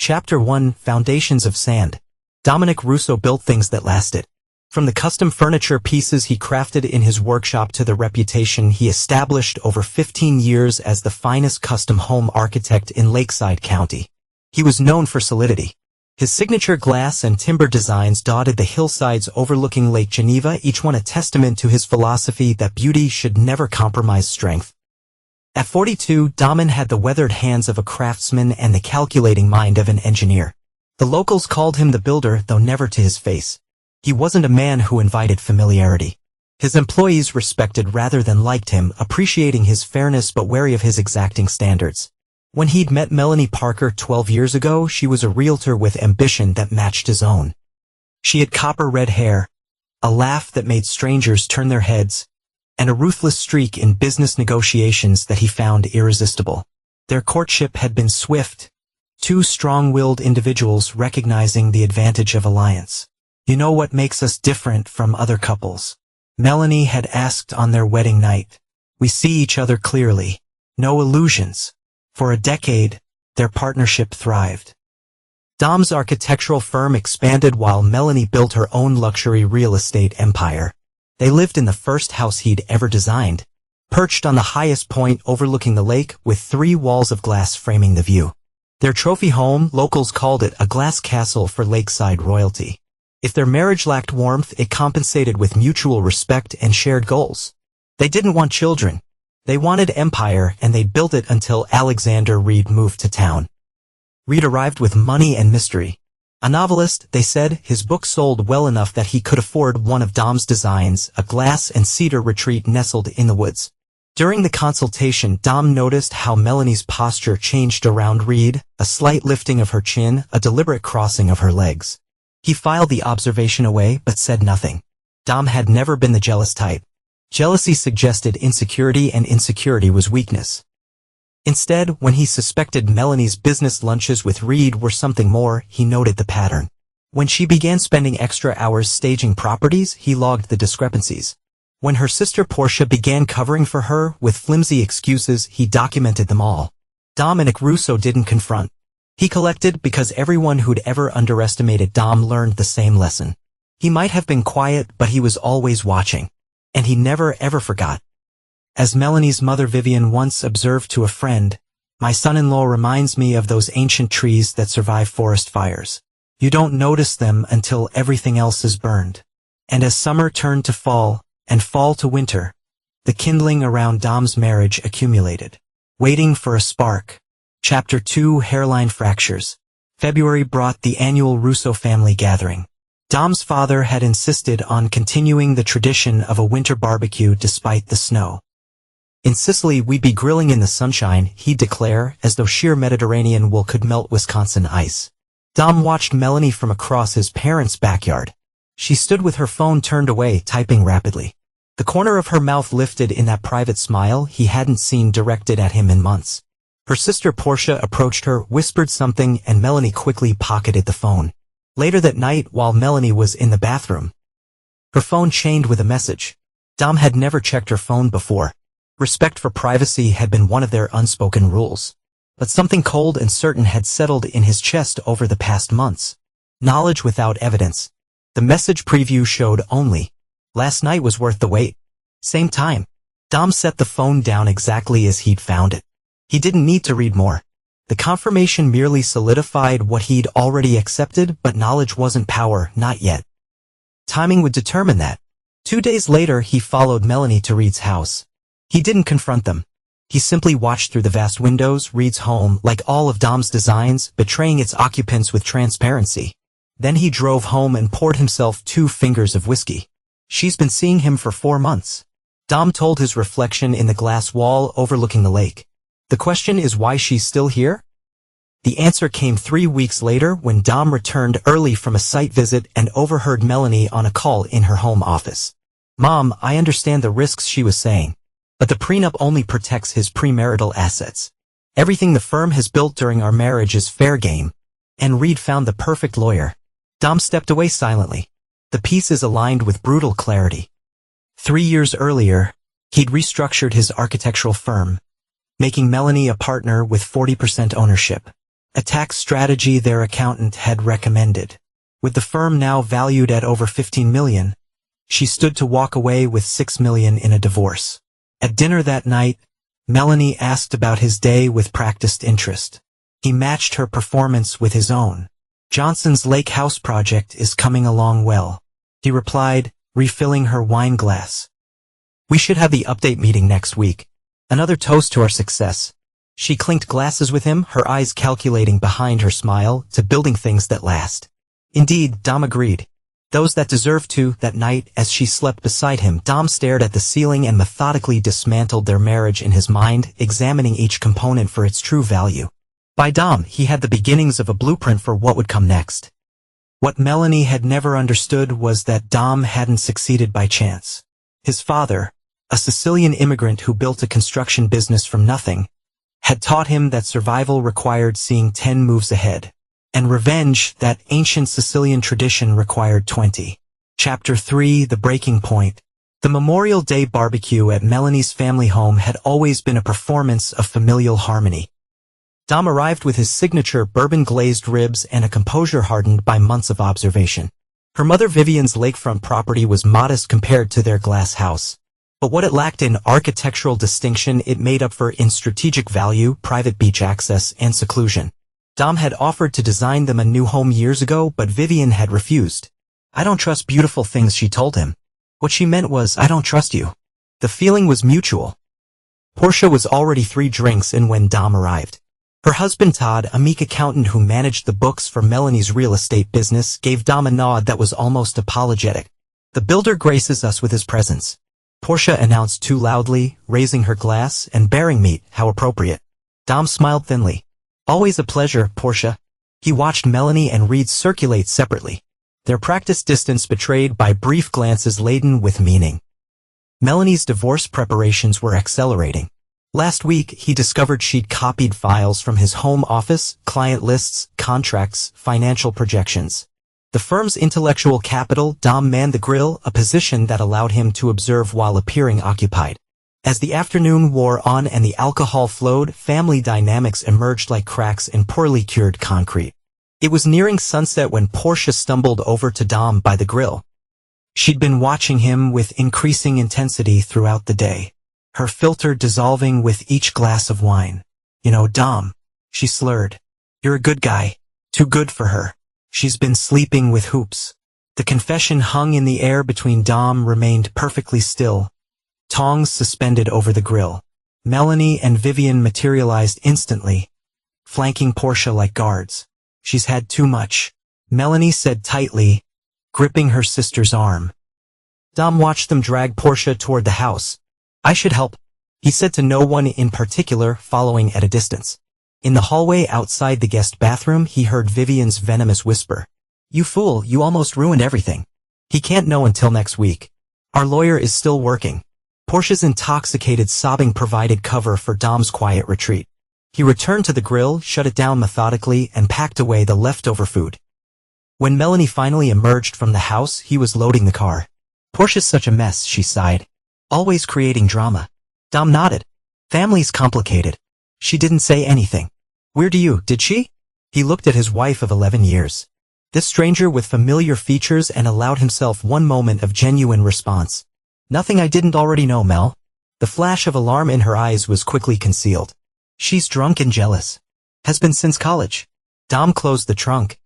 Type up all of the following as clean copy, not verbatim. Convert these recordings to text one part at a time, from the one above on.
Chapter 1: Foundations of Sand. Dominic Russo built things that lasted. From the custom furniture pieces he crafted in his workshop to the reputation he established over 15 years as the finest custom home architect in Lakeside County. He was known for solidity. His signature glass and timber designs dotted the hillsides overlooking Lake Geneva, each one a testament to his philosophy that beauty should never compromise strength. At 42, Daman had the weathered hands of a craftsman and the calculating mind of an engineer. The locals called him the builder, though never to his face. He wasn't a man who invited familiarity. His employees respected rather than liked him, appreciating his fairness but wary of his exacting standards. When he'd met Melanie Parker 12 years ago, she was a realtor with ambition that matched his own. She had copper-red hair, a laugh that made strangers turn their heads, and a ruthless streak in business negotiations that he found irresistible. Their courtship had been swift, two strong-willed individuals recognizing the advantage of alliance. "You know what makes us different from other couples?" Melanie had asked on their wedding night. "We see each other clearly. No illusions." For a decade, their partnership thrived. Dom's architectural firm expanded while Melanie built her own luxury real estate empire. They lived in the first house he'd ever designed, perched on the highest point overlooking the lake with 3 walls of glass framing the view. Their trophy home, locals called it a glass castle for lakeside royalty. If their marriage lacked warmth, it compensated with mutual respect and shared goals. They didn't want children. They wanted empire, and they'd built it until Alexander Reed moved to town. Reed arrived with money and mystery. A novelist, they said, his book sold well enough that he could afford one of Dom's designs, a glass and cedar retreat nestled in the woods. During the consultation, Dom noticed how Melanie's posture changed around Reed, a slight lifting of her chin, a deliberate crossing of her legs. He filed the observation away but said nothing. Dom had never been the jealous type. Jealousy suggested insecurity, and insecurity was weakness. Instead, when he suspected Melanie's business lunches with Reed were something more, he noted the pattern. When she began spending extra hours staging properties, he logged the discrepancies. When her sister Portia began covering for her with flimsy excuses, he documented them all. Dominic Russo didn't confront. He collected, because everyone who'd ever underestimated Dom learned the same lesson. He might have been quiet, but he was always watching. And he never ever forgot. As Melanie's mother Vivian once observed to a friend, "My son-in-law reminds me of those ancient trees that survive forest fires. You don't notice them until everything else is burned." And as summer turned to fall, and fall to winter, the kindling around Dom's marriage accumulated, waiting for a spark. Chapter 2: Hairline Fractures. February brought the annual Russo family gathering. Dom's father had insisted on continuing the tradition of a winter barbecue despite the snow. "In Sicily, we'd be grilling in the sunshine," he'd declare, as though sheer Mediterranean wool could melt Wisconsin ice. Dom watched Melanie from across his parents' backyard. She stood with her phone turned away, typing rapidly. The corner of her mouth lifted in that private smile he hadn't seen directed at him in months. Her sister Portia approached her, whispered something, and Melanie quickly pocketed the phone. Later that night, while Melanie was in the bathroom, her phone chained with a message. Dom had never checked her phone before. Respect for privacy had been one of their unspoken rules. But something cold and certain had settled in his chest over the past months. Knowledge without evidence. The message preview showed only, "Last night was worth the wait. Same time." Dom set the phone down exactly as he'd found it. He didn't need to read more. The confirmation merely solidified what he'd already accepted, but knowledge wasn't power, not yet. Timing would determine that. 2 days later, he followed Melanie to Reed's house. He didn't confront them. He simply watched through the vast windows. Reed's home, like all of Dom's designs, betraying its occupants with transparency. Then he drove home and poured himself 2 fingers of whiskey. "She's been seeing him for 4 months. Dom told his reflection in the glass wall overlooking the lake. "The question is why she's still here?" The answer came 3 weeks later when Dom returned early from a site visit and overheard Melanie on a call in her home office. "Mom, I understand the risks," she was saying. "But the prenup only protects his premarital assets. Everything the firm has built during our marriage is fair game." And Reed found the perfect lawyer. Dom stepped away silently. The pieces aligned with brutal clarity. 3 years earlier, he'd restructured his architectural firm, making Melanie a partner with 40% ownership. a tax strategy their accountant had recommended. With the firm now valued at over $15 million, she stood to walk away with $6 million in a divorce. At dinner that night, Melanie asked about his day with practiced interest. He matched her performance with his own. "Johnson's Lake House project is coming along well," he replied, refilling her wine glass. "We should have the update meeting next week. Another toast to our success." She clinked glasses with him, her eyes calculating behind her smile, "to building things that last." "Indeed," Dom agreed. "Those that deserve to." That night, as she slept beside him, Dom stared at the ceiling and methodically dismantled their marriage in his mind, examining each component for its true value. By Dom, he had the beginnings of a blueprint for what would come next. What Melanie had never understood was that Dom hadn't succeeded by chance. His father, a Sicilian immigrant who built a construction business from nothing, had taught him that survival required seeing 10 moves ahead, and revenge, that ancient Sicilian tradition, required 20. Chapter 3: The Breaking Point. The Memorial Day barbecue at Melanie's family home had always been a performance of familial harmony. Dom arrived with his signature bourbon-glazed ribs and a composure hardened by months of observation. Her mother Vivian's lakefront property was modest compared to their glass house. But what it lacked in architectural distinction, it made up for in strategic value, private beach access, and seclusion. Dom had offered to design them a new home years ago, but Vivian had refused. "I don't trust beautiful things," she told him. What she meant was, "I don't trust you." The feeling was mutual. Portia was already 3 drinks in when Dom arrived. Her husband Todd, a meek accountant who managed the books for Melanie's real estate business, gave Dom a nod that was almost apologetic. "The builder graces us with his presence," Portia announced too loudly, raising her glass and bearing meat. "How appropriate." Dom smiled thinly. "Always a pleasure, Portia." He watched Melanie and Reed circulate separately, their practiced distance betrayed by brief glances laden with meaning. Melanie's divorce preparations were accelerating. Last week, he discovered she'd copied files from his home office, client lists, contracts, financial projections. The firm's intellectual capital. Dom manned the grill, a position that allowed him to observe while appearing occupied. As the afternoon wore on and the alcohol flowed, family dynamics emerged like cracks in poorly cured concrete. It was nearing sunset when Portia stumbled over to Dom by the grill. She'd been watching him with increasing intensity throughout the day, her filter dissolving with each glass of wine. "You know, Dom," she slurred, "you're a good guy. Too good for her. She's been sleeping with hoops." The confession hung in the air between. Dom remained perfectly still, tongs suspended over the grill. Melanie and Vivian materialized instantly, flanking Portia like guards. "She's had too much," Melanie said tightly, gripping her sister's arm. Dom watched them drag Portia toward the house. "I should help," he said to no one in particular, following at a distance. In the hallway outside the guest bathroom, he heard Vivian's venomous whisper. "You fool, you almost ruined everything. He can't know until next week. Our lawyer is still working." Portia's intoxicated sobbing provided cover for Dom's quiet retreat. He returned to the grill, shut it down methodically, and packed away the leftover food. When Melanie finally emerged from the house, he was loading the car. "Portia's such a mess," she sighed. "Always creating drama." Dom nodded. "Family's complicated." She didn't say anything. "Where do you, did she?" He looked at his wife of 11 years. This stranger with familiar features, and allowed himself one moment of genuine response. "Nothing I didn't already know, Mel." The flash of alarm in her eyes was quickly concealed. "She's drunk and jealous. Has been since college." Dom closed the trunk.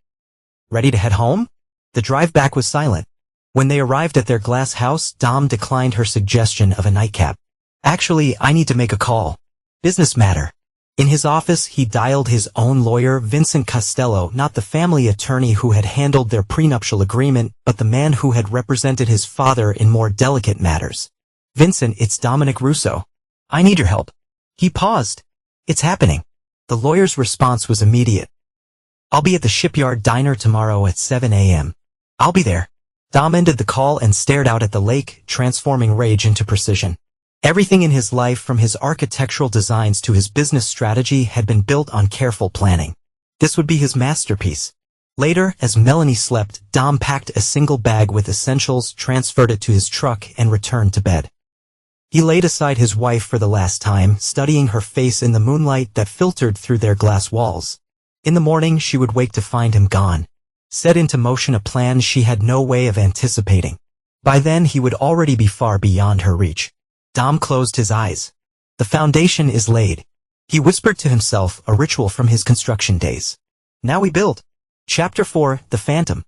"Ready to head home?" The drive back was silent. When they arrived at their glass house, Dom declined her suggestion of a nightcap. "Actually, I need to make a call. Business matter." In his office, he dialed his own lawyer, Vincent Costello, not the family attorney who had handled their prenuptial agreement, but the man who had represented his father in more delicate matters. "Vincent, it's Dominic Russo. I need your help." He paused. "It's happening." The lawyer's response was immediate. "I'll be at the Shipyard Diner tomorrow at 7 a.m. I'll be there." Dom ended the call and stared out at the lake, transforming rage into precision. Everything in his life, from his architectural designs to his business strategy, had been built on careful planning. This would be his masterpiece. Later, as Melanie slept, Dom packed a single bag with essentials, transferred it to his truck, and returned to bed. He laid aside his wife for the last time, studying her face in the moonlight that filtered through their glass walls. In the morning she would wake to find him gone. Set into motion a plan she had no way of anticipating. By then he would already be far beyond her reach. Dom closed his eyes. The foundation is laid. He whispered to himself, a ritual from his construction days. Now we build. Chapter 4, The Phantom.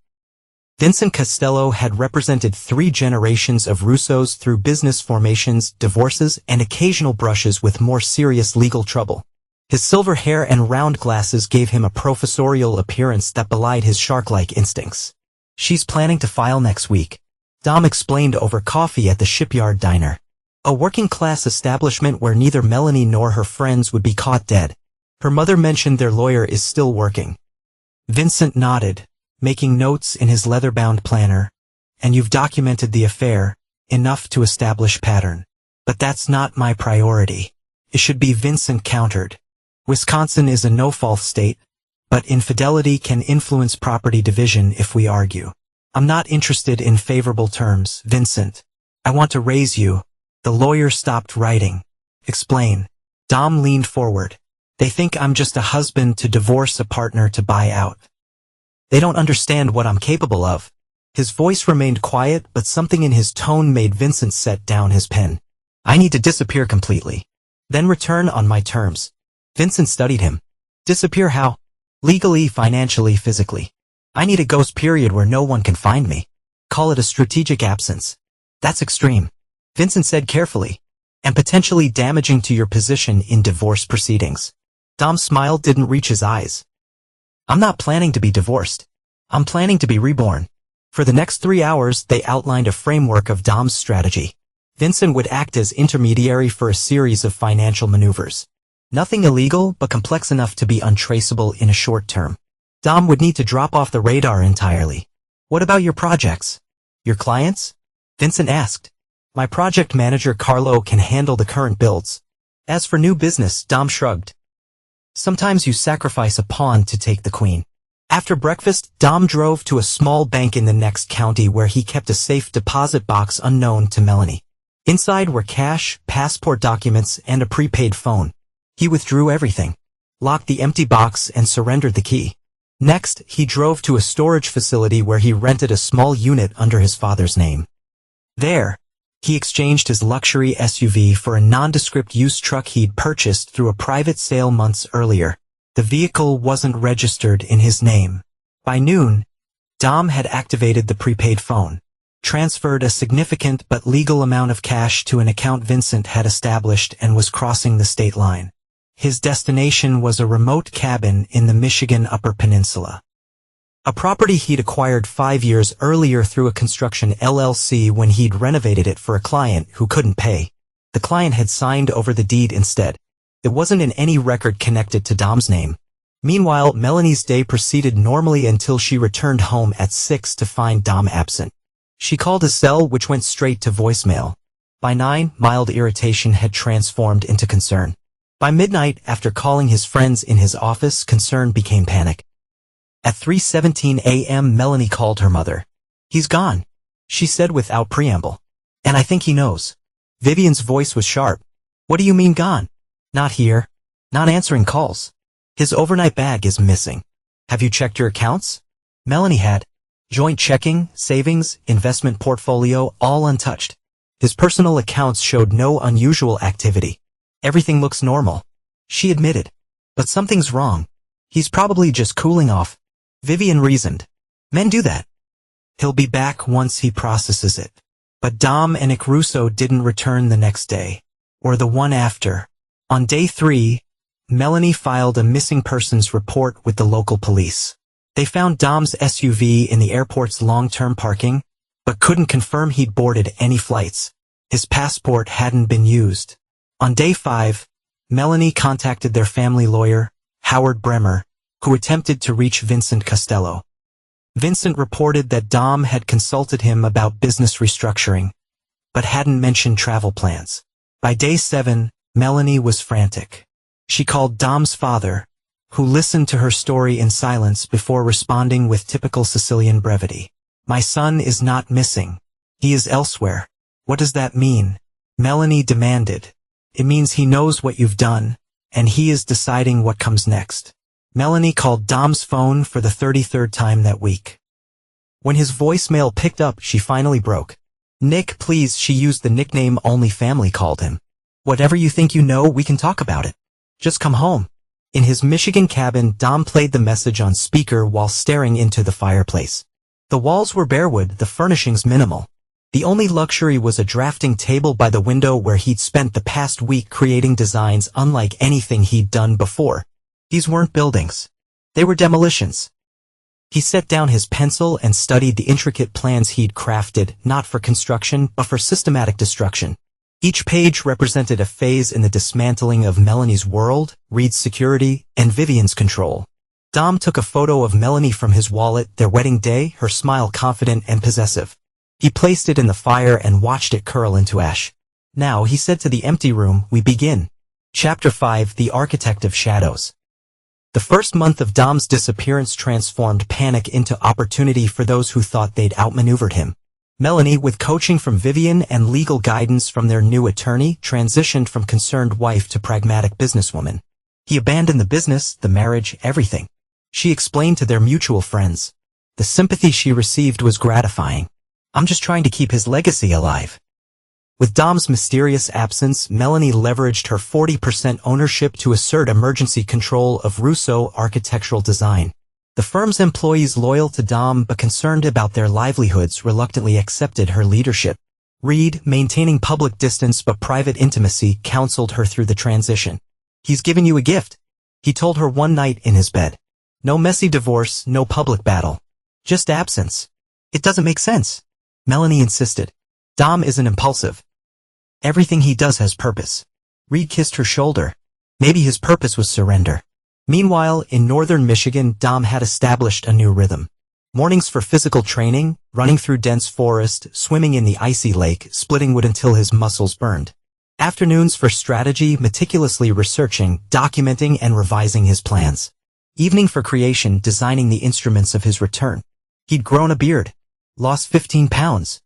Vincent Costello had represented 3 generations of Russos through business formations, divorces, and occasional brushes with more serious legal trouble. His silver hair and round glasses gave him a professorial appearance that belied his shark-like instincts. She's planning to file next week, Dom explained over coffee at the shipyard diner. A working-class establishment where neither Melanie nor her friends would be caught dead. Her mother mentioned their lawyer is still working. Vincent nodded, making notes in his leather-bound planner. And you've documented the affair, enough to establish pattern. But that's not my priority. It should be, Vincent countered. Wisconsin is a no-fault state, but infidelity can influence property division if we argue. I'm not interested in favorable terms, Vincent. I want to raise you. The lawyer stopped writing. Explain. Dom leaned forward. They think I'm just a husband to divorce a partner to buy out. They don't understand what I'm capable of. His voice remained quiet, but something in his tone made Vincent set down his pen. I need to disappear completely. Then return on my terms. Vincent studied him. Disappear how? Legally, financially, physically. I need a ghost period where no one can find me. Call it a strategic absence. That's extreme, Vincent said carefully, and potentially damaging to your position in divorce proceedings. Dom's smile didn't reach his eyes. I'm not planning to be divorced. I'm planning to be reborn. For the next 3 hours, they outlined a framework of Dom's strategy. Vincent would act as intermediary for a series of financial maneuvers. Nothing illegal, but complex enough to be untraceable in a short term. Dom would need to drop off the radar entirely. What about your projects? Your clients? Vincent asked. My project manager Carlo can handle the current builds. As for new business, Dom shrugged. Sometimes you sacrifice a pawn to take the queen. After breakfast, Dom drove to a small bank in the next county where he kept a safe deposit box unknown to Melanie. Inside were cash, passport documents, and a prepaid phone. He withdrew everything, locked the empty box, and surrendered the key. Next, he drove to a storage facility where he rented a small unit under his father's name. There, he exchanged his luxury SUV for a nondescript used truck he'd purchased through a private sale months earlier. The vehicle wasn't registered in his name. By noon, Dom had activated the prepaid phone, transferred a significant but legal amount of cash to an account Vincent had established, and was crossing the state line. His destination was a remote cabin in the Michigan Upper Peninsula. A property he'd acquired 5 years earlier through a construction LLC when he'd renovated it for a client who couldn't pay. The client had signed over the deed instead. It wasn't in any record connected to Dom's name. Meanwhile, Melanie's day proceeded normally until she returned home at 6 to find Dom absent. She called his cell, which went straight to voicemail. By 9, mild irritation had transformed into concern. By midnight, after calling his friends in his office, concern became panic. At 3:17 a.m. Melanie called her mother. He's gone, she said without preamble. And I think he knows. Vivian's voice was sharp. What do you mean gone? Not here. Not answering calls. His overnight bag is missing. Have you checked your accounts? Melanie had. Joint checking, savings, investment portfolio, all untouched. His personal accounts showed no unusual activity. Everything looks normal, she admitted. But something's wrong. He's probably just cooling off. Vivian reasoned. Men do that. He'll be back once he processes it. But Dom and Nick Russo didn't return the next day, or the one after. On day 3, Melanie filed a missing persons report with the local police. They found Dom's SUV in the airport's long-term parking, but couldn't confirm he'd boarded any flights. His passport hadn't been used. On day 5, Melanie contacted their family lawyer, Howard Bremer, who attempted to reach Vincent Costello. Vincent reported that Dom had consulted him about business restructuring, but hadn't mentioned travel plans. By day 7, Melanie was frantic. She called Dom's father, who listened to her story in silence before responding with typical Sicilian brevity. My son is not missing. He is elsewhere. What does that mean? Melanie demanded. It means he knows what you've done, and he is deciding what comes next. Melanie called Dom's phone for the 33rd time that week. When his voicemail picked up, she finally broke. "Nick, please," she used the nickname only family called him. "Whatever you think you know, we can talk about it. Just come home." In his Michigan cabin, Dom played the message on speaker while staring into the fireplace. The walls were barewood, the furnishings minimal. The only luxury was a drafting table by the window where he'd spent the past week creating designs unlike anything he'd done before. These weren't buildings. They were demolitions. He set down his pencil and studied the intricate plans he'd crafted, not for construction, but for systematic destruction. Each page represented a phase in the dismantling of Melanie's world, Reed's security, and Vivian's control. Dom took a photo of Melanie from his wallet, their wedding day, her smile confident and possessive. He placed it in the fire and watched it curl into ash. "Now," he said to the empty room, "we begin." Chapter 5: The Architect of Shadows. The first month of Dom's disappearance transformed panic into opportunity for those who thought they'd outmaneuvered him. Melanie, with coaching from Vivian and legal guidance from their new attorney, transitioned from concerned wife to pragmatic businesswoman. He abandoned the business, the marriage, everything. She explained to their mutual friends. The sympathy she received was gratifying. "I'm just trying to keep his legacy alive." With Dom's mysterious absence, Melanie leveraged her 40% ownership to assert emergency control of Russo Architectural Design. The firm's employees loyal to Dom but concerned about their livelihoods reluctantly accepted her leadership. Reed, maintaining public distance but private intimacy, counseled her through the transition. "He's given you a gift," he told her one night in his bed. "No messy divorce, no public battle. Just absence." "It doesn't make sense," Melanie insisted. "Dom isn't impulsive. Everything he does has purpose." Reed kissed her shoulder. Maybe his purpose was surrender. Meanwhile, in northern Michigan, Dom had established a new rhythm. Mornings for physical training, running through dense forest, swimming in the icy lake, splitting wood until his muscles burned. Afternoons for strategy, meticulously researching, documenting, and revising his plans. Evening for creation, designing the instruments of his return. He'd grown a beard. Lost 15 pounds.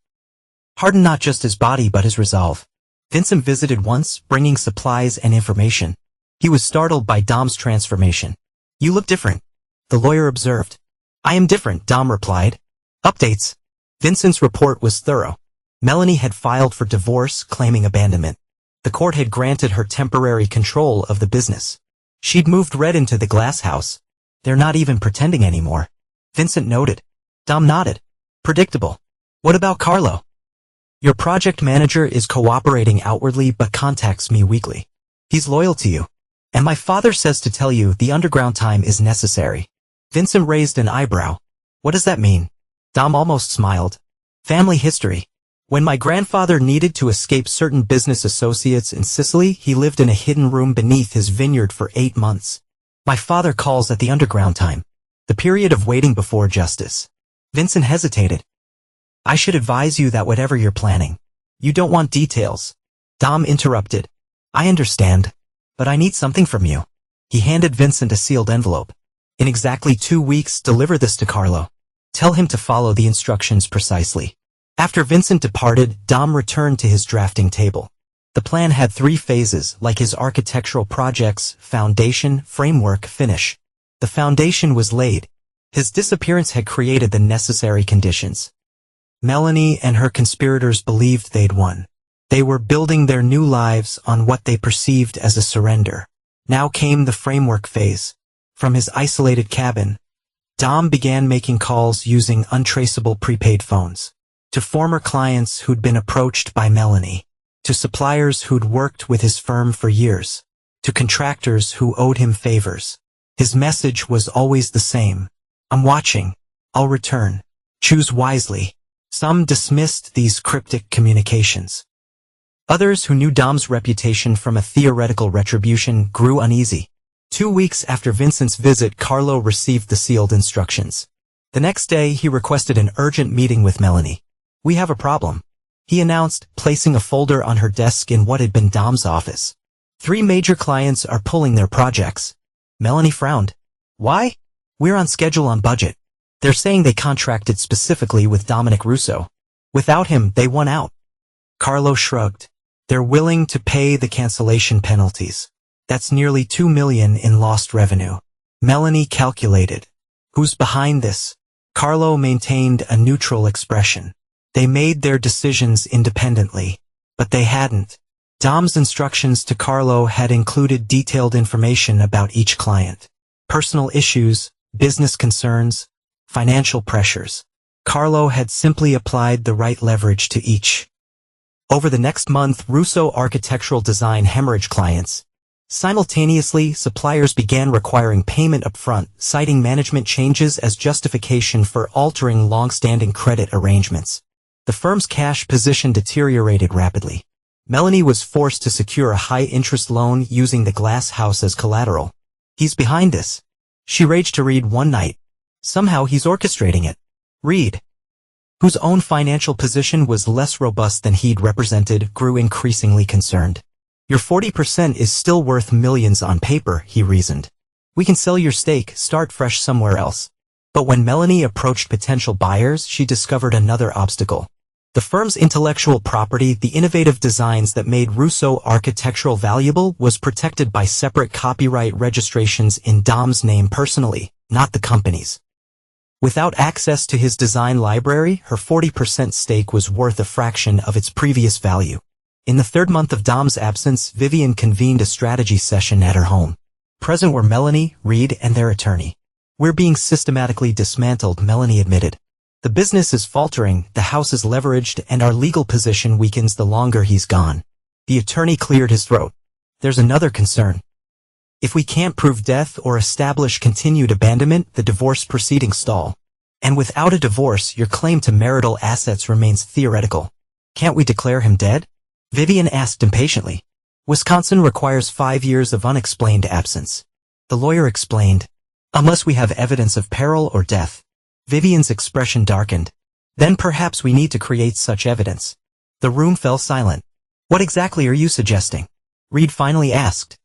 Hardened not just his body but his resolve. Vincent visited once, bringing supplies and information. He was startled by Dom's transformation. "You look different," the lawyer observed. "I am different," Dom replied. Updates. Vincent's report was thorough. Melanie had filed for divorce, claiming abandonment. The court had granted her temporary control of the business. She'd moved Red into the glass house. "They're not even pretending anymore," Vincent noted. Dom nodded. "Predictable. What about Carlo?" "Your project manager is cooperating outwardly but contacts me weekly. He's loyal to you. And my father says to tell you the underground time is necessary." Vincent raised an eyebrow. "What does that mean?" Dom almost smiled. "Family history. When my grandfather needed to escape certain business associates in Sicily, he lived in a hidden room beneath his vineyard for 8 months. My father calls it the underground time. The period of waiting before justice." Vincent hesitated. "I should advise you that whatever you're planning, you don't want details." Dom interrupted. "I understand. But I need something from you." He handed Vincent a sealed envelope. "In exactly 2 weeks, deliver this to Carlo. Tell him to follow the instructions precisely." After Vincent departed, Dom returned to his drafting table. The plan had 3 phases, like his architectural projects: foundation, framework, finish. The foundation was laid. His disappearance had created the necessary conditions. Melanie and her conspirators believed they'd won. They were building their new lives on what they perceived as a surrender. Now came the framework phase. From his isolated cabin, Dom began making calls using untraceable prepaid phones. To former clients who'd been approached by Melanie. To suppliers who'd worked with his firm for years. To contractors who owed him favors. His message was always the same. "I'm watching. I'll return. Choose wisely." Some dismissed these cryptic communications. Others, who knew Dom's reputation from a theoretical retribution, grew uneasy. 2 weeks after Vincent's visit, Carlo received the sealed instructions. The next day, he requested an urgent meeting with Melanie. "We have a problem," he announced, placing a folder on her desk in what had been Dom's office. 3 major clients are pulling their projects." Melanie frowned. "Why?" "We're on schedule, on budget. They're saying they contracted specifically with Dominic Russo. Without him, they won out." Carlo shrugged. "They're willing to pay the cancellation penalties. That's nearly $2 million in lost revenue. Melanie calculated. Who's behind this? Carlo maintained a neutral expression. They made their decisions independently. But they hadn't. Dom's instructions to Carlo had included detailed information about each client. Personal issues, business concerns, financial pressures. Carlo had simply applied the right leverage to each. Over the next month, Russo architectural design hemorrhaged clients. Simultaneously, suppliers began requiring payment upfront, citing management changes as justification for altering long-standing credit arrangements. The firm's cash position deteriorated rapidly. Melanie was forced to secure a high-interest loan using the glass house as collateral. He's behind this. She raged to Reed one night. Somehow he's orchestrating it. Reed, whose own financial position was less robust than he'd represented, grew increasingly concerned. Your 40% is still worth millions on paper, he reasoned. We can sell your stake, start fresh somewhere else. But when Melanie approached potential buyers, she discovered another obstacle. The firm's intellectual property, the innovative designs that made Russo architectural valuable, was protected by separate copyright registrations in Dom's name personally, not the company's. Without access to his design library, her 40% stake was worth a fraction of its previous value. In the third month of Dom's absence, Vivian convened a strategy session at her home. Present were Melanie, Reed, and their attorney. We're being systematically dismantled, Melanie admitted. The business is faltering, the house is leveraged, and our legal position weakens the longer he's gone. The attorney cleared his throat. There's another concern. If we can't prove death or establish continued abandonment, the divorce proceedings stall. And without a divorce, your claim to marital assets remains theoretical. Can't we declare him dead? Vivian asked impatiently. Wisconsin requires 5 years of unexplained absence. The lawyer explained. Unless we have evidence of peril or death. Vivian's expression darkened. Then perhaps we need to create such evidence. The room fell silent. What exactly are you suggesting? Reed finally asked.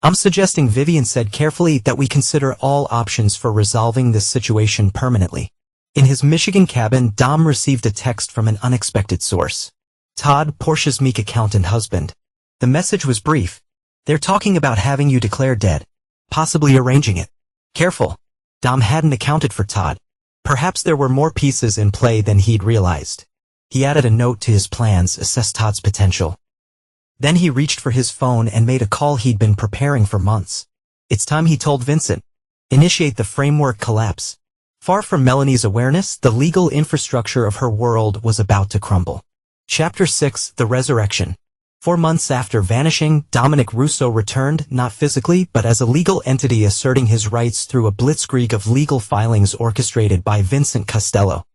I'm suggesting, Vivian said carefully, that we consider all options for resolving this situation permanently. In his Michigan cabin, Dom received a text from an unexpected source. Todd, Portia's meek accountant husband. The message was brief. They're talking about having you declared dead. Possibly arranging it. Careful. Dom hadn't accounted for Todd. Perhaps there were more pieces in play than he'd realized. He added a note to his plans, assessed Todd's potential. Then he reached for his phone and made a call he'd been preparing for months. It's time, he told Vincent. Initiate the framework collapse. Far from Melanie's awareness, the legal infrastructure of her world was about to crumble. Chapter 6, The Resurrection. 4 months after vanishing, Dominic Russo returned, not physically, but as a legal entity asserting his rights through a blitzkrieg of legal filings orchestrated by Vincent Costello.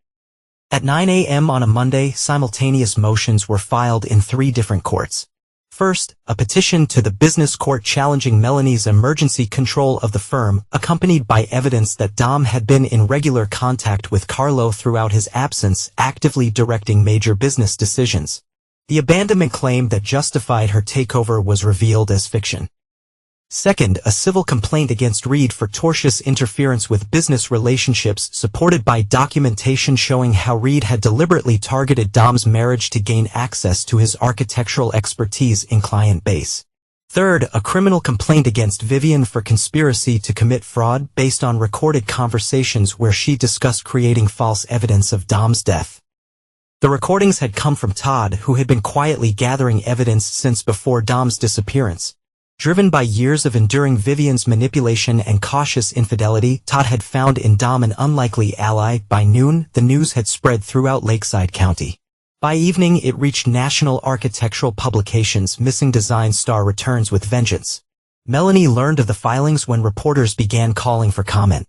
At 9 a.m. on a Monday, simultaneous motions were filed in 3 different courts. First, a petition to the business court challenging Melanie's emergency control of the firm, accompanied by evidence that Dom had been in regular contact with Carlo throughout his absence, actively directing major business decisions. The abandonment claim that justified her takeover was revealed as fiction. Second, a civil complaint against Reed for tortious interference with business relationships, supported by documentation showing how Reed had deliberately targeted Dom's marriage to gain access to his architectural expertise in client base. Third, a criminal complaint against Vivian for conspiracy to commit fraud based on recorded conversations where she discussed creating false evidence of Dom's death. The recordings had come from Todd, who had been quietly gathering evidence since before Dom's disappearance. Driven by years of enduring Vivian's manipulation and cautious infidelity, Todd had found in Dom an unlikely ally. By noon, the news had spread throughout Lakeside County. By evening, it reached national architectural publications. Missing design star returns with vengeance. Melanie learned of the filings when reporters began calling for comment.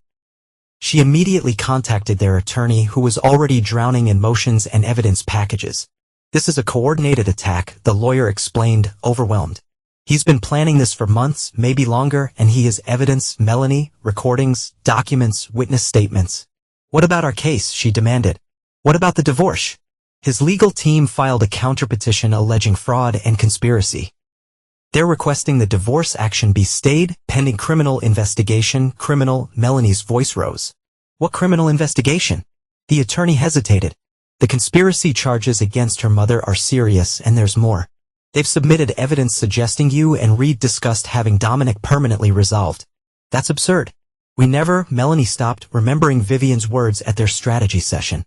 She immediately contacted their attorney, who was already drowning in motions and evidence packages. This is a coordinated attack, the lawyer explained, overwhelmed. He's been planning this for months, maybe longer, and he has evidence, Melanie, recordings, documents, witness statements. What about our case? She demanded. What about the divorce? His legal team filed a counterpetition alleging fraud and conspiracy. They're requesting the divorce action be stayed, pending criminal investigation. Criminal, Melanie's voice rose. What criminal investigation? The attorney hesitated. The conspiracy charges against her mother are serious, and there's more. They've submitted evidence suggesting you and Reed discussed having Dominic permanently resolved. That's absurd. We never, Melanie stopped, remembering Vivian's words at their strategy session.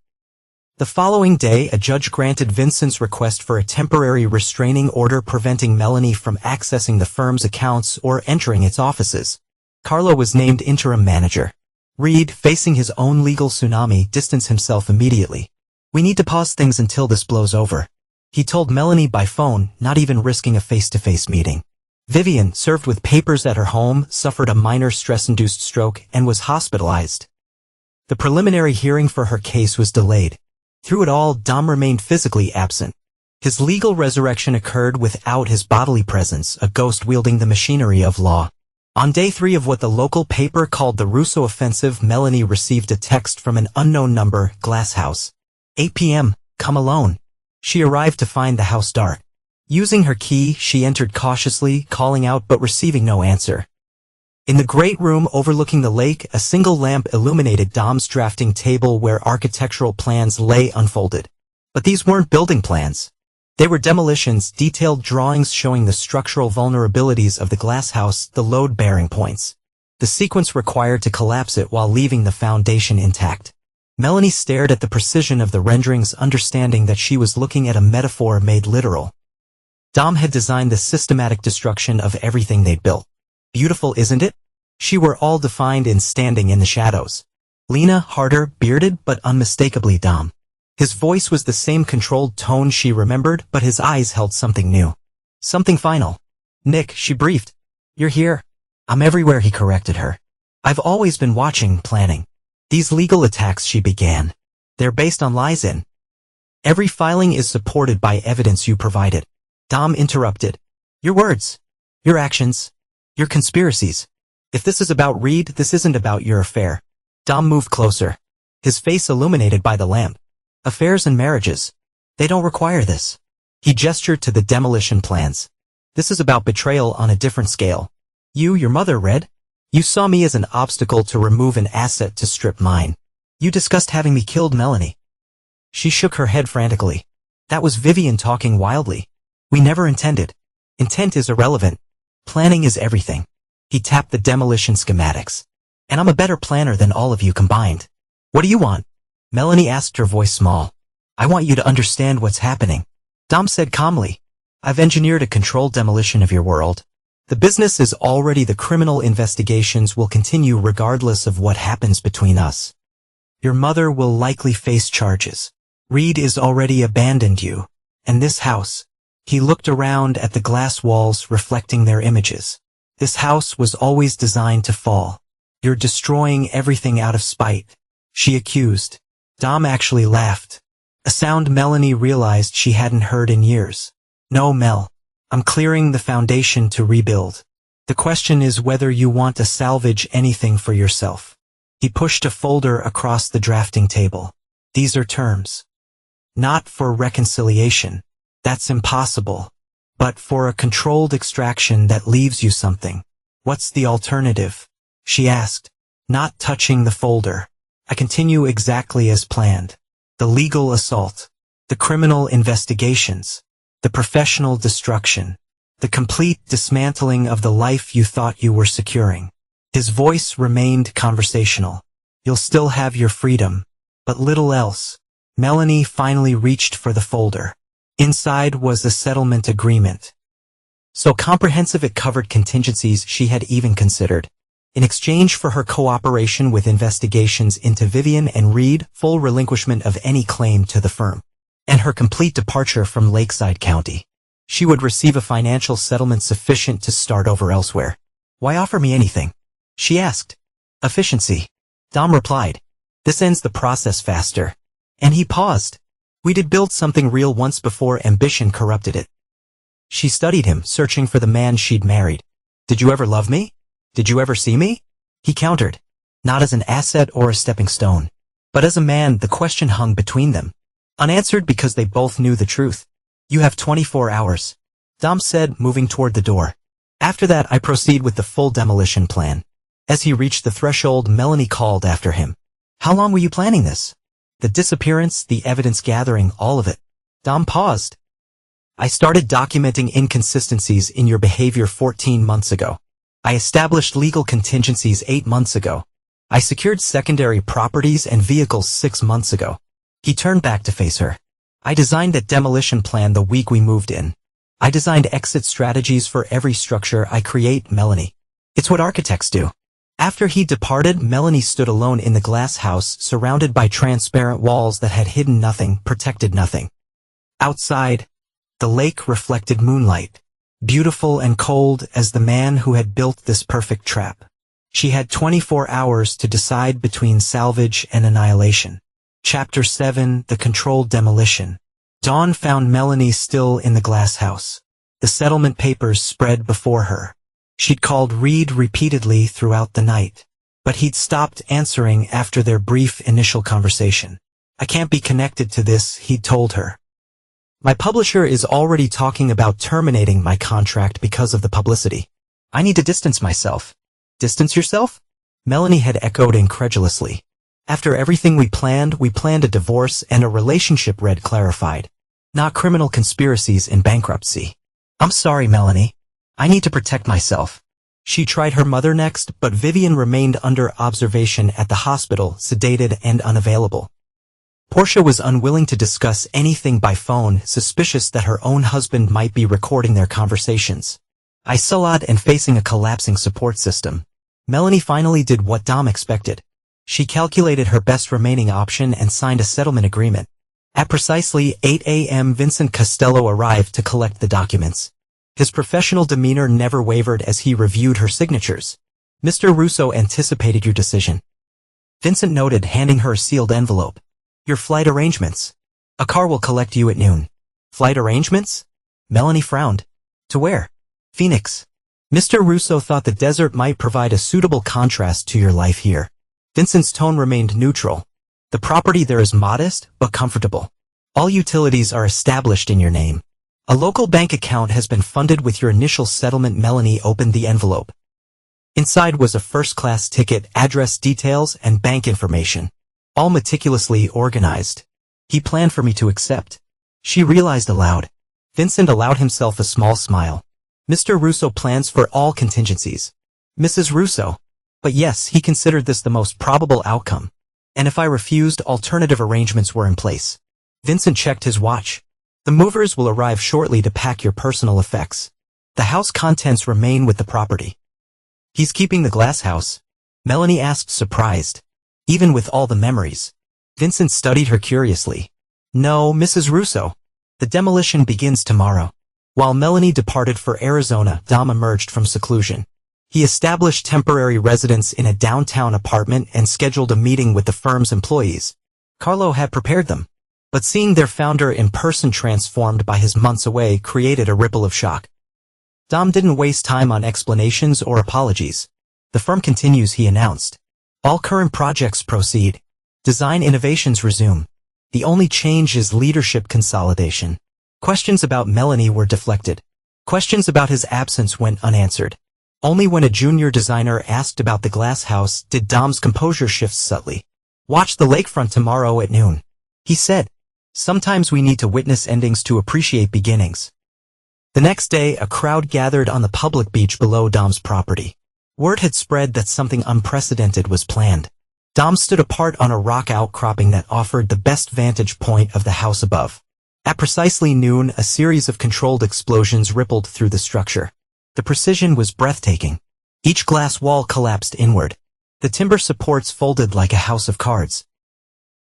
The following day, a judge granted Vincent's request for a temporary restraining order preventing Melanie from accessing the firm's accounts or entering its offices. Carlo was named interim manager. Reed, facing his own legal tsunami, distanced himself immediately. We need to pause things until this blows over. He told Melanie by phone, not even risking a face-to-face meeting. Vivian, served with papers at her home, suffered a minor stress-induced stroke and was hospitalized. The preliminary hearing for her case was delayed. Through it all, Dom remained physically absent. His legal resurrection occurred without his bodily presence, a ghost wielding the machinery of law. On day 3 of what the local paper called the Russo Offensive, Melanie received a text from an unknown number, Glass House. 8 p.m., come alone. She arrived to find the house dark. Using her key, she entered cautiously, calling out but receiving no answer. In the great room overlooking the lake, a single lamp illuminated Dom's drafting table where architectural plans lay unfolded. But these weren't building plans. They were demolitions, detailed drawings showing the structural vulnerabilities of the glass house, the load-bearing points. The sequence required to collapse it while leaving the foundation intact. Melanie stared at the precision of the renderings, understanding that she was looking at a metaphor made literal. Dom had designed the systematic destruction of everything they'd built. Beautiful, isn't it? She were all defined in standing in the shadows. Lena, harder, bearded, but unmistakably Dom. His voice was the same controlled tone she remembered, but his eyes held something new. Something final. Nick, she briefed. You're here. I'm everywhere, he corrected her. I've always been watching, planning. These legal attacks, she began. They're based on lies in. Every filing is supported by evidence you provided. Dom interrupted. Your words. Your actions. Your conspiracies. If this is about Reed, this isn't about your affair. Dom moved closer. His face illuminated by the lamp. Affairs and marriages. They don't require this. He gestured to the demolition plans. This is about betrayal on a different scale. Your mother, Red. You saw me as an obstacle to remove an asset to strip mine. You discussed having me killed, Melanie. She shook her head frantically. That was Vivian talking wildly. We never intended. Intent is irrelevant. Planning is everything. He tapped the demolition schematics. And I'm a better planner than all of you combined. What do you want? Melanie asked, her voice small. I want you to understand what's happening. Dom said calmly. I've engineered a controlled demolition of your world. The business is already the criminal investigations will continue regardless of what happens between us. Your mother will likely face charges. Reed is already abandoned you. And this house. He looked around at the glass walls reflecting their images. This house was always designed to fall. You're destroying everything out of spite. She accused. Dom actually laughed. A sound Melanie realized she hadn't heard in years. No, Mel. I'm clearing the foundation to rebuild. The question is whether you want to salvage anything for yourself. He pushed a folder across the drafting table. These are terms. Not for reconciliation. That's impossible. But for a controlled extraction that leaves you something. What's the alternative? She asked, not touching the folder. I continue exactly as planned. The legal assault. The criminal investigations. The professional destruction. The complete dismantling of the life you thought you were securing. His voice remained conversational. You'll still have your freedom. But little else. Melanie finally reached for the folder. Inside was a settlement agreement. So comprehensive it covered contingencies she had even considered. In exchange for her cooperation with investigations into Vivian and Reed, full relinquishment of any claim to the firm, and her complete departure from Lakeside County, she would receive a financial settlement sufficient to start over elsewhere. Why offer me anything? She asked. Efficiency. Dom replied. This ends the process faster. And he paused. We did build something real once before ambition corrupted it. She studied him, searching for the man she'd married. Did you ever love me? Did you ever see me? He countered. Not as an asset or a stepping stone. But as a man, the question hung between them. Unanswered because they both knew the truth. You have 24 hours. Dom said, moving toward the door. After that, I proceed with the full demolition plan. As he reached the threshold, Melanie called after him. How long were you planning this? The disappearance, the evidence gathering, all of it. Dom paused. I started documenting inconsistencies in your behavior 14 months ago. I established legal contingencies 8 months ago. I secured secondary properties and vehicles 6 months ago. He turned back to face her. I designed that demolition plan the week we moved in. I designed exit strategies for every structure I create, Melanie. It's what architects do. After he departed, Melanie stood alone in the glass house, surrounded by transparent walls that had hidden nothing, protected nothing. Outside, the lake reflected moonlight, beautiful and cold as the man who had built this perfect trap. She had 24 hours to decide between salvage and annihilation. Chapter 7: The Controlled Demolition. Dawn found Melanie still in the glass house. The settlement papers spread before her. She'd called Reed repeatedly throughout the night, but he'd stopped answering after their brief initial conversation. I can't be connected to this, he'd told her. My publisher is already talking about terminating my contract because of the publicity. I need to distance myself. Distance yourself? Melanie had echoed incredulously. After everything we planned a divorce and a relationship, Red clarified. Not criminal conspiracies in bankruptcy. I'm sorry, Melanie. I need to protect myself. She tried her mother next, but Vivian remained under observation at the hospital, sedated and unavailable. Portia was unwilling to discuss anything by phone, suspicious that her own husband might be recording their conversations. Isolate and facing a collapsing support system, Melanie finally did what Dom expected. She calculated her best remaining option and signed a settlement agreement. At precisely 8 a.m. Vincent Costello arrived to collect the documents. His professional demeanor never wavered as he reviewed her signatures. Mr. Russo anticipated your decision. Vincent noted, handing her a sealed envelope. Your flight arrangements. A car will collect you at noon. Flight arrangements? Melanie frowned. To where? Phoenix. Mr. Russo thought the desert might provide a suitable contrast to your life here. Vincent's tone remained neutral. The property there is modest, but comfortable. All utilities are established in your name. A local bank account has been funded with your initial settlement. Melanie opened the envelope. Inside was a first-class ticket, address details, and bank information. All meticulously organized. He planned for me to accept. She realized aloud. Vincent allowed himself a small smile. Mr. Russo plans for all contingencies. Mrs. Russo. But yes, he considered this the most probable outcome. And if I refused, alternative arrangements were in place. Vincent checked his watch. The movers will arrive shortly to pack your personal effects. The house contents remain with the property. He's keeping the glass house? Melanie asked, surprised. Even with all the memories. Vincent studied her curiously. No, Mrs. Russo. The demolition begins tomorrow. While Melanie departed for Arizona, Dom emerged from seclusion. He established temporary residence in a downtown apartment and scheduled a meeting with the firm's employees. Carlo had prepared them. But seeing their founder in person transformed by his months away created a ripple of shock. Dom didn't waste time on explanations or apologies. The firm continues, he announced. All current projects proceed. Design innovations resume. The only change is leadership consolidation. Questions about Melanie were deflected. Questions about his absence went unanswered. Only when a junior designer asked about the glass house did Dom's composure shift subtly. Watch the lakefront tomorrow at noon. He said. Sometimes we need to witness endings to appreciate beginnings. The next day, a crowd gathered on the public beach below Dom's property. Word had spread that something unprecedented was planned. Dom stood apart on a rock outcropping that offered the best vantage point of the house above. At precisely noon, a series of controlled explosions rippled through the structure. The precision was breathtaking. Each glass wall collapsed inward. The timber supports folded like a house of cards.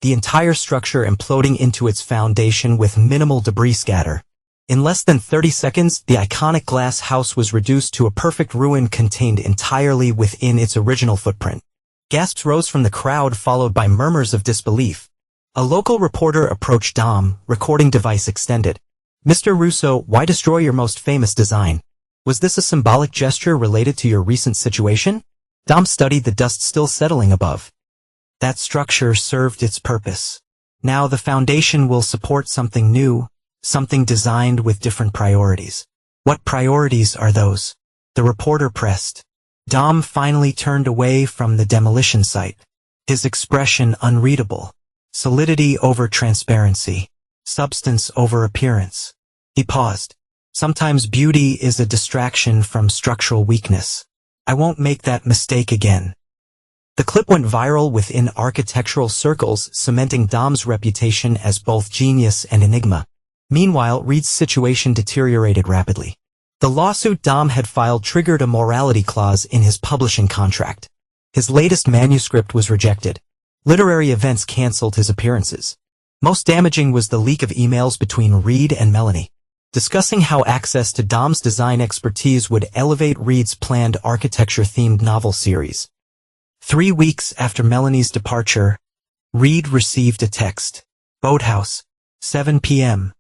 The entire structure imploding into its foundation with minimal debris scatter. In less than 30 seconds, the iconic glass house was reduced to a perfect ruin contained entirely within its original footprint. Gasps rose from the crowd, followed by murmurs of disbelief. A local reporter approached Dom, recording device extended. Mr. Russo, why destroy your most famous design? Was this a symbolic gesture related to your recent situation? Dom studied the dust still settling above. That structure served its purpose. Now the foundation will support something new, something designed with different priorities. What priorities are those? The reporter pressed. Dom finally turned away from the demolition site. His expression unreadable. Solidity over transparency. Substance over appearance. He paused. Sometimes beauty is a distraction from structural weakness. I won't make that mistake again. The clip went viral within architectural circles, cementing Dom's reputation as both genius and enigma. Meanwhile, Reed's situation deteriorated rapidly. The lawsuit Dom had filed triggered a morality clause in his publishing contract. His latest manuscript was rejected. Literary events canceled his appearances. Most damaging was the leak of emails between Reed and Melanie, discussing how access to Dom's design expertise would elevate Reed's planned architecture-themed novel series. 3 weeks after Melanie's departure, Reed received a text. Boathouse, 7 p.m.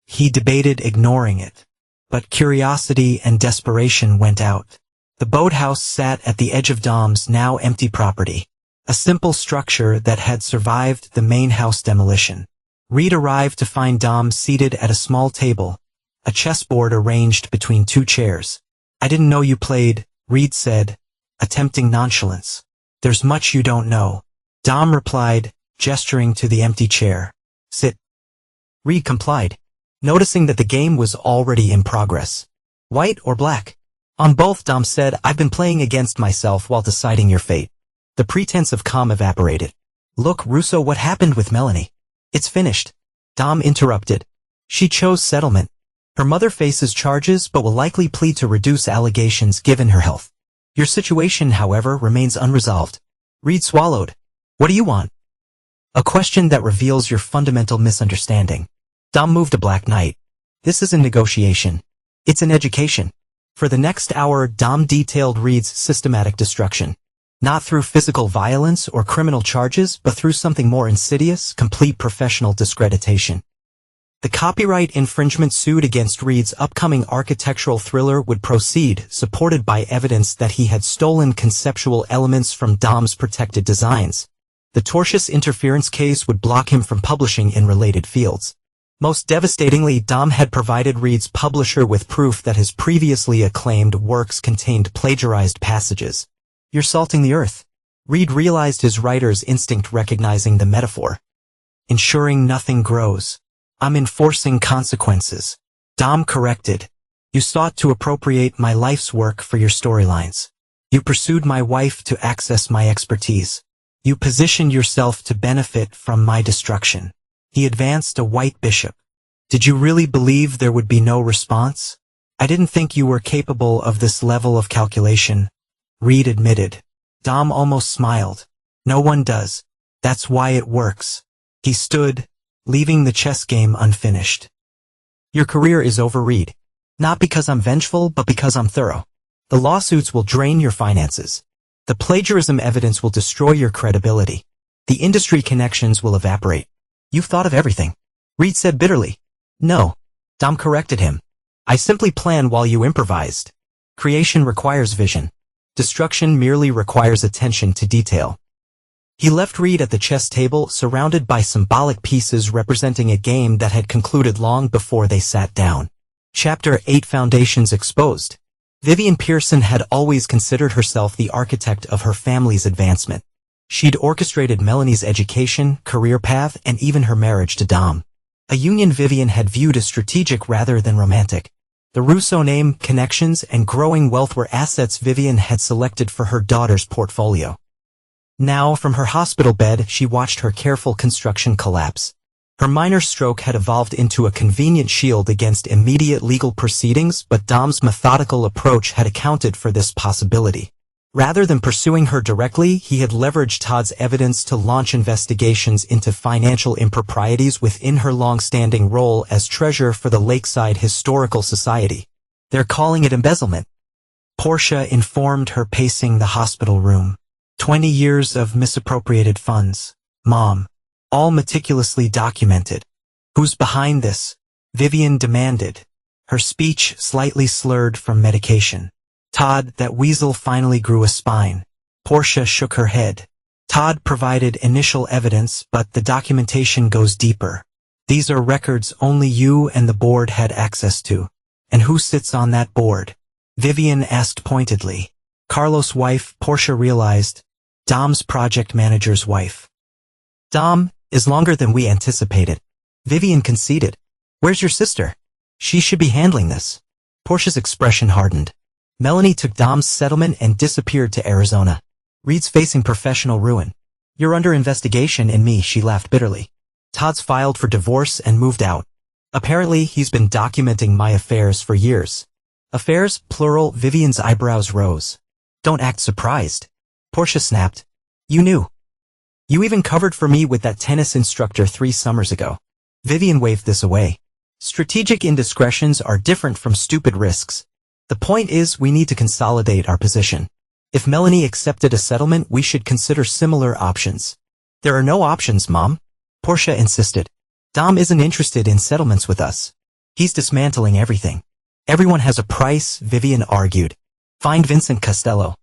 He debated ignoring it, but curiosity and desperation went out. The boathouse sat at the edge of Dom's now empty property, a simple structure that had survived the main house demolition. Reed arrived to find Dom seated at a small table, a chessboard arranged between 2 chairs. "I didn't know you played," Reed said, attempting nonchalance. "There's much you don't know," Dom replied, gesturing to the empty chair. "Sit." Reed complied, noticing that the game was already in progress. "White or black?" "On both," Dom said. "I've been playing against myself while deciding your fate." The pretense of calm evaporated. "Look, Russo, what happened with Melanie? It's finished." Dom interrupted. "She chose settlement. Her mother faces charges but will likely plead to reduce allegations given her health. Your situation, however, remains unresolved." Reed swallowed. "What do you want?" "A question that reveals your fundamental misunderstanding." Dom moved a black knight. "This isn't negotiation. It's an education." For the next hour, Dom detailed Reed's systematic destruction. Not through physical violence or criminal charges, but through something more insidious, complete professional discreditation. The copyright infringement suit against Reed's upcoming architectural thriller would proceed, supported by evidence that he had stolen conceptual elements from Dom's protected designs. The tortious interference case would block him from publishing in related fields. Most devastatingly, Dom had provided Reed's publisher with proof that his previously acclaimed works contained plagiarized passages. "You're salting the earth." Reed realized his writer's instinct, recognizing the metaphor. "Ensuring nothing grows. I'm enforcing consequences." Dom corrected. "You sought to appropriate my life's work for your storylines. You pursued my wife to access my expertise. You positioned yourself to benefit from my destruction." He advanced a white bishop. "Did you really believe there would be no response? I didn't think you were capable of this level of calculation," Reed admitted. Dom almost smiled. "No one does. That's why it works." He stood, leaving the chess game unfinished. "Your career is over, Reed. Not because I'm vengeful, but because I'm thorough. The lawsuits will drain your finances. The plagiarism evidence will destroy your credibility. The industry connections will evaporate. You've thought of everything," Reed said bitterly. "No," Dom corrected him. "I simply plan while you improvised. Creation requires vision. Destruction merely requires attention to detail." He left Reed at the chess table, surrounded by symbolic pieces representing a game that had concluded long before they sat down. Chapter 8: Foundations Exposed. Vivian Pearson had always considered herself the architect of her family's advancement. She'd orchestrated Melanie's education, career path, and even her marriage to Dom. A union Vivian had viewed as strategic rather than romantic. The Russo name, connections, and growing wealth were assets Vivian had selected for her daughter's portfolio. Now, from her hospital bed, she watched her careful construction collapse. Her minor stroke had evolved into a convenient shield against immediate legal proceedings, but Dom's methodical approach had accounted for this possibility. Rather than pursuing her directly, he had leveraged Todd's evidence to launch investigations into financial improprieties within her long-standing role as treasurer for the Lakeside Historical Society. "They're calling it embezzlement," Portia informed her, pacing the hospital room. 20 years of misappropriated funds, Mom. All meticulously documented." "Who's behind this?" Vivian demanded, her speech slightly slurred from medication. "Todd, that weasel finally grew a spine." Portia shook her head. "Todd provided initial evidence, but the documentation goes deeper. These are records only you and the board had access to." "And who sits on that board?" Vivian asked pointedly. Carlos' wife, Portia realized. Dom's project manager's wife. "Dom is longer than we anticipated," Vivian conceded. "Where's your sister? She should be handling this." Portia's expression hardened. "Melanie took Dom's settlement and disappeared to Arizona. Reed's facing professional ruin. You're under investigation in me, she laughed bitterly. Todd's filed for divorce and moved out. Apparently, he's been documenting my affairs for years. Affairs, plural. Vivian's eyebrows rose. Don't act surprised. Portia snapped. You knew. You even covered for me with that tennis instructor 3 summers ago. Vivian waved this away. Strategic indiscretions are different from stupid risks. The point is, we need to consolidate our position. If Melanie accepted a settlement, we should consider similar options. There are no options, Mom. Portia insisted. Dom isn't interested in settlements with us. He's dismantling everything. Everyone has a price, Vivian argued. Find Vincent Costello.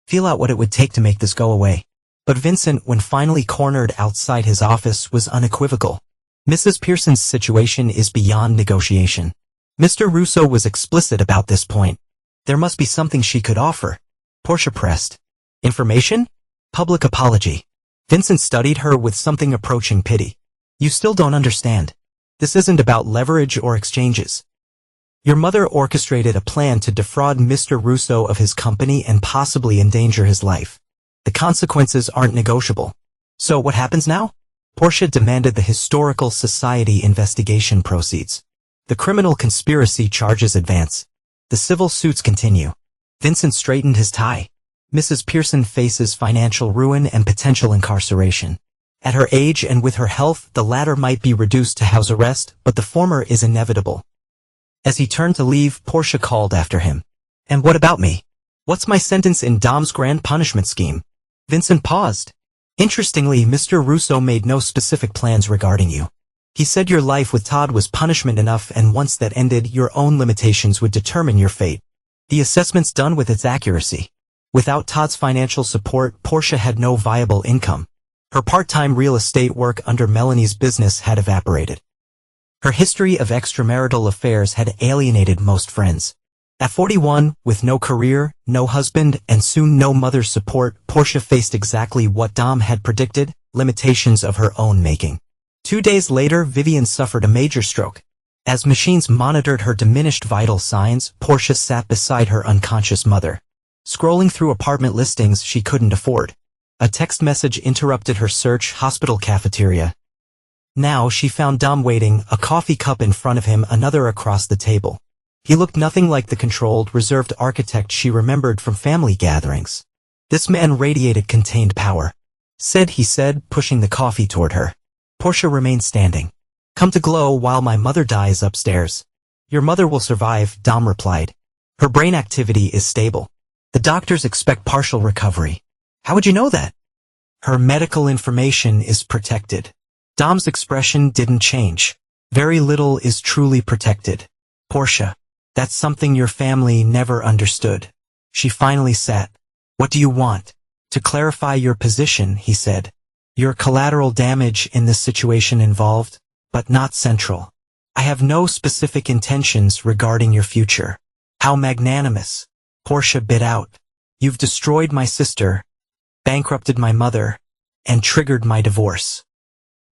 Feel out what it would take to make this go away. But Vincent, when finally cornered outside his office, was unequivocal. Mrs. Pearson's situation is beyond negotiation. Mr. Russo was explicit about this point. There must be something she could offer. Portia pressed. Information? Public apology. Vincent studied her with something approaching pity. You still don't understand. This isn't about leverage or exchanges. Your mother orchestrated a plan to defraud Mr. Russo of his company and possibly endanger his life. The consequences aren't negotiable. So what happens now? Portia demanded the Historical Society investigation proceeds. The criminal conspiracy charges advance. The civil suits continue. Vincent straightened his tie. Mrs. Pearson faces financial ruin and potential incarceration. At her age and with her health, the latter might be reduced to house arrest, but the former is inevitable. As he turned to leave, Portia called after him. And what about me? What's my sentence in Dom's grand punishment scheme? Vincent paused. Interestingly, Mr. Russo made no specific plans regarding you. He said your life with Todd was punishment enough, and once that ended, your own limitations would determine your fate. The assessment's done with its accuracy. Without Todd's financial support, Portia had no viable income. Her part-time real estate work under Melanie's business had evaporated. Her history of extramarital affairs had alienated most friends. At 41, with no career, no husband, and soon no mother's support, Portia faced exactly what Dom had predicted, limitations of her own making. 2 days later, Vivian suffered a major stroke. As machines monitored her diminished vital signs, Portia sat beside her unconscious mother. Scrolling through apartment listings she couldn't afford. A text message interrupted her search. Hospital cafeteria. Now she found Dom waiting, a coffee cup in front of him, another across the table. He looked nothing like the controlled, reserved architect she remembered from family gatherings. This man radiated contained power. He said, pushing the coffee toward her. Portia remained standing. Come to glow while my mother dies upstairs. Your mother will survive, Dom replied. Her brain activity is stable. The doctors expect partial recovery. How would you know that? Her medical information is protected. Dom's expression didn't change. Very little is truly protected. Portia, that's something your family never understood. She finally sat. What do you want? To clarify your position, he said. You're collateral damage in this situation involved, but not central. I have no specific intentions regarding your future. How magnanimous. Portia bit out. You've destroyed my sister, bankrupted my mother, and triggered my divorce.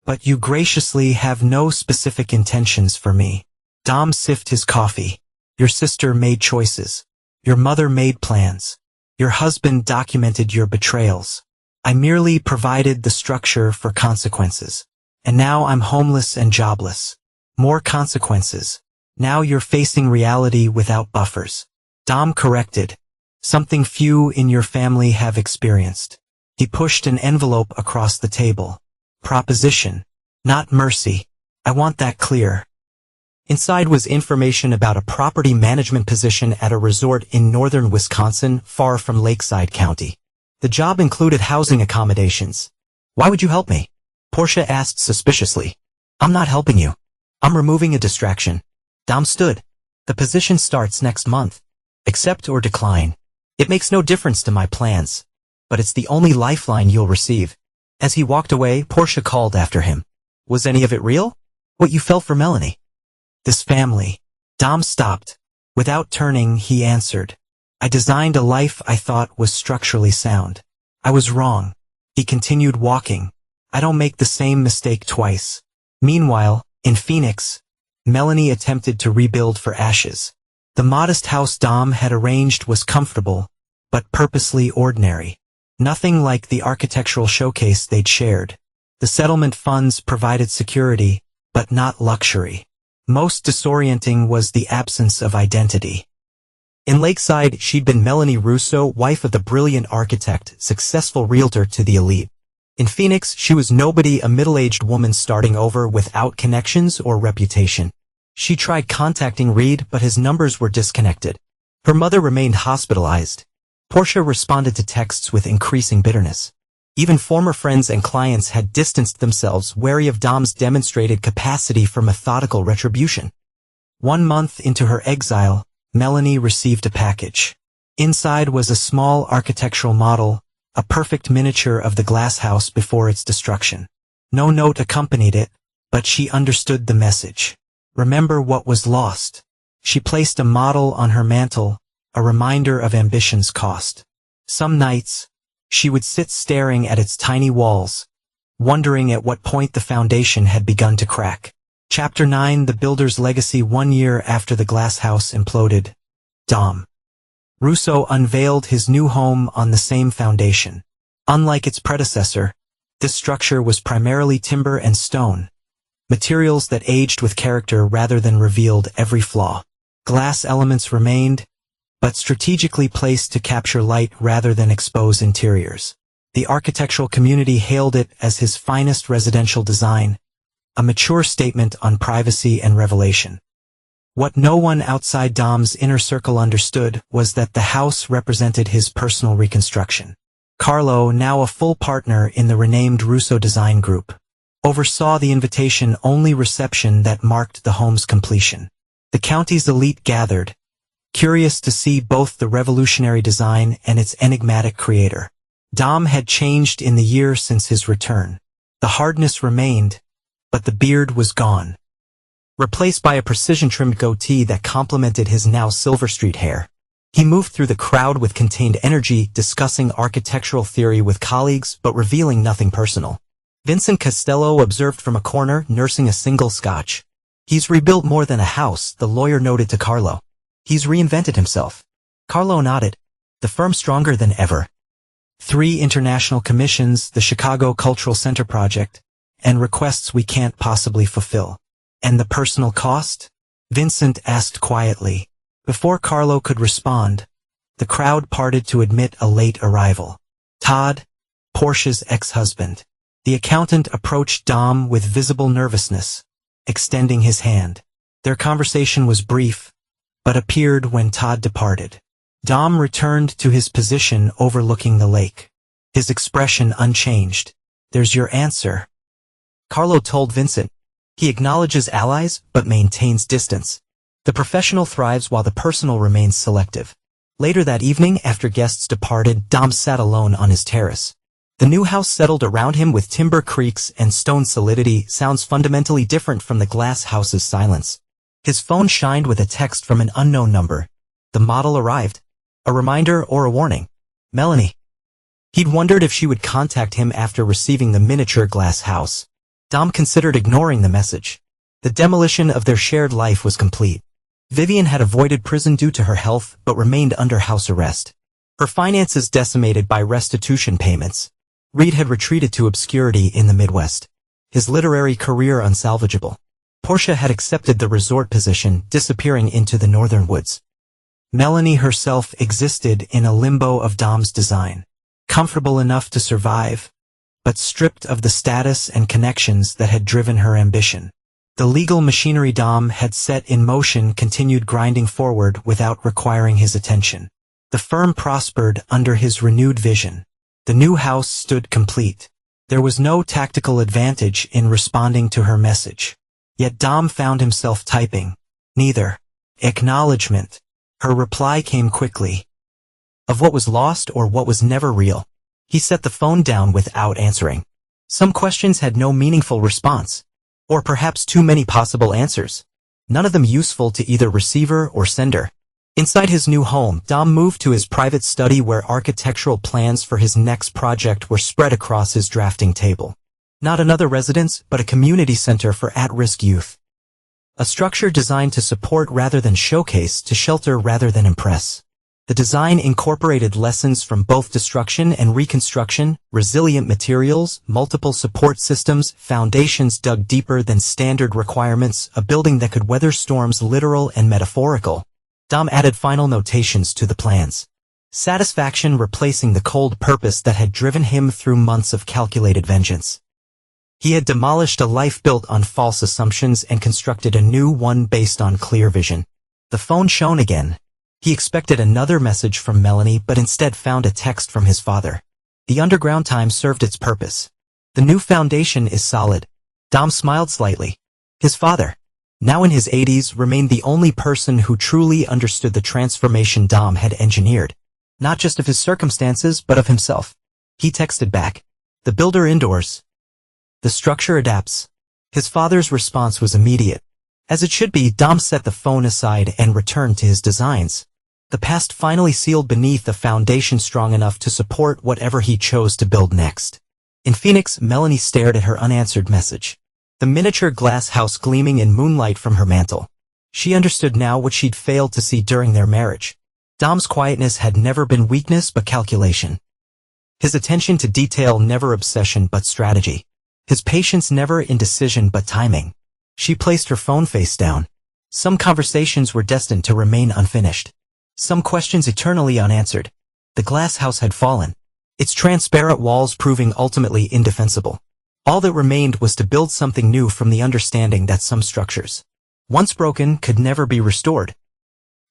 But you graciously have no specific intentions for me. Dom sipped his coffee. Your sister made choices. Your mother made plans. Your husband documented your betrayals. I merely provided the structure for consequences. And now I'm homeless and jobless. More consequences. Now you're facing reality without buffers. Dom corrected. Something few in your family have experienced. He pushed an envelope across the table. Proposition, not mercy. I want that clear. Inside was information about a property management position at a resort in northern Wisconsin, far from Lakeside County. The job included housing accommodations. Why would you help me? Portia asked suspiciously. I'm not helping you. I'm removing a distraction. Dom stood. The position starts next month. Accept or decline. It makes no difference to my plans. But it's the only lifeline you'll receive. As he walked away, Portia called after him. Was any of it real? What you felt for Melanie? This family. Dom stopped. Without turning, he answered. I designed a life I thought was structurally sound. I was wrong. He continued walking. I don't make the same mistake twice. Meanwhile, in Phoenix, Melanie attempted to rebuild for ashes. The modest house Dom had arranged was comfortable, but purposely ordinary. Nothing like the architectural showcase they'd shared. The settlement funds provided security, but not luxury. Most disorienting was the absence of identity. In Lakeside, she'd been Melanie Russo, wife of the brilliant architect, successful realtor to the elite. In Phoenix, she was nobody, a middle-aged woman starting over without connections or reputation. She tried contacting Reed, but his numbers were disconnected. Her mother remained hospitalized. Portia responded to texts with increasing bitterness. Even former friends and clients had distanced themselves, wary of Dom's demonstrated capacity for methodical retribution. 1 month into her exile, Melanie received a package. Inside was a small architectural model, a perfect miniature of the glass house before its destruction. No note accompanied it, but she understood the message. Remember what was lost. She placed a model on her mantle, a reminder of ambition's cost. Some nights, she would sit staring at its tiny walls, wondering at what point the foundation had begun to crack. Chapter 9: The Builder's Legacy. 1 year after the glass house imploded, Dom Russo unveiled his new home on the same foundation. Unlike its predecessor, this structure was primarily timber and stone, materials that aged with character rather than revealed every flaw. Glass elements remained, but strategically placed to capture light rather than expose interiors. The architectural community hailed it as his finest residential design, a mature statement on privacy and revelation. What no one outside Dom's inner circle understood was that the house represented his personal reconstruction. Carlo, now a full partner in the renamed Russo Design Group, oversaw the invitation-only reception that marked the home's completion. The county's elite gathered, curious to see both the revolutionary design and its enigmatic creator. Dom had changed in the year since his return. The hardness remained, but the beard was gone, replaced by a precision-trimmed goatee that complemented his now Silver Street hair. He moved through the crowd with contained energy, discussing architectural theory with colleagues but revealing nothing personal. Vincent Costello observed from a corner, nursing a single scotch. "He's rebuilt more than a house," the lawyer noted to Carlo. "He's reinvented himself." Carlo nodded. The firm stronger than ever. 3 international commissions, the Chicago Cultural Center project, and requests we can't possibly fulfill. "And the personal cost?" Vincent asked quietly. Before Carlo could respond, the crowd parted to admit a late arrival. Todd, Portia's ex-husband. The accountant approached Dom with visible nervousness, extending his hand. Their conversation was brief, but appeared when Todd departed. Dom returned to his position overlooking the lake, his expression unchanged. "There's your answer," Carlo told Vincent. "He acknowledges allies but maintains distance. The professional thrives while the personal remains selective." Later that evening, after guests departed, Dom sat alone on his terrace. The new house settled around him with timber creaks and stone solidity, sounds fundamentally different from the glass house's silence. His phone shined with a text from an unknown number. The model arrived. A reminder or a warning? Melanie. He'd wondered if she would contact him after receiving the miniature glass house. Dom considered ignoring the message. The demolition of their shared life was complete. Vivian had avoided prison due to her health but remained under house arrest. Her finances decimated by restitution payments. Reed had retreated to obscurity in the Midwest. His literary career unsalvageable. Portia had accepted the resort position, disappearing into the northern woods. Melanie herself existed in a limbo of Dom's design. Comfortable enough to survive, but stripped of the status and connections that had driven her ambition. The legal machinery Dom had set in motion continued grinding forward without requiring his attention. The firm prospered under his renewed vision. The new house stood complete. There was no tactical advantage in responding to her message. Yet Dom found himself typing. Neither. Acknowledgement. Her reply came quickly. Of what was lost or what was never real. He set the phone down without answering. Some questions had no meaningful response. Or perhaps too many possible answers. None of them useful to either receiver or sender. Inside his new home, Dom moved to his private study where architectural plans for his next project were spread across his drafting table. Not another residence, but a community center for at-risk youth. A structure designed to support rather than showcase, to shelter rather than impress. The design incorporated lessons from both destruction and reconstruction, resilient materials, multiple support systems, foundations dug deeper than standard requirements, a building that could weather storms literal and metaphorical. Dom added final notations to the plans. Satisfaction replacing the cold purpose that had driven him through months of calculated vengeance. He had demolished a life built on false assumptions and constructed a new one based on clear vision. The phone shone again. He expected another message from Melanie but instead found a text from his father. The underground time served its purpose. The new foundation is solid. Dom smiled slightly. His father, now in his 80s, remained the only person who truly understood the transformation Dom had engineered. Not just of his circumstances, but of himself. He texted back. The builder indoors. The structure adapts. His father's response was immediate. As it should be, Dom set the phone aside and returned to his designs. The past finally sealed beneath a foundation strong enough to support whatever he chose to build next. In Phoenix, Melanie stared at her unanswered message. The miniature glass house gleaming in moonlight from her mantel. She understood now what she'd failed to see during their marriage. Dom's quietness had never been weakness but calculation. His attention to detail never obsession but strategy. His patience never indecision but timing. She placed her phone face down. Some conversations were destined to remain unfinished. Some questions eternally unanswered. The glass house had fallen, its transparent walls proving ultimately indefensible. All that remained was to build something new from the understanding that some structures, once broken, could never be restored.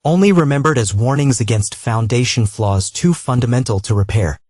Only remembered as warnings against foundation flaws too fundamental to repair.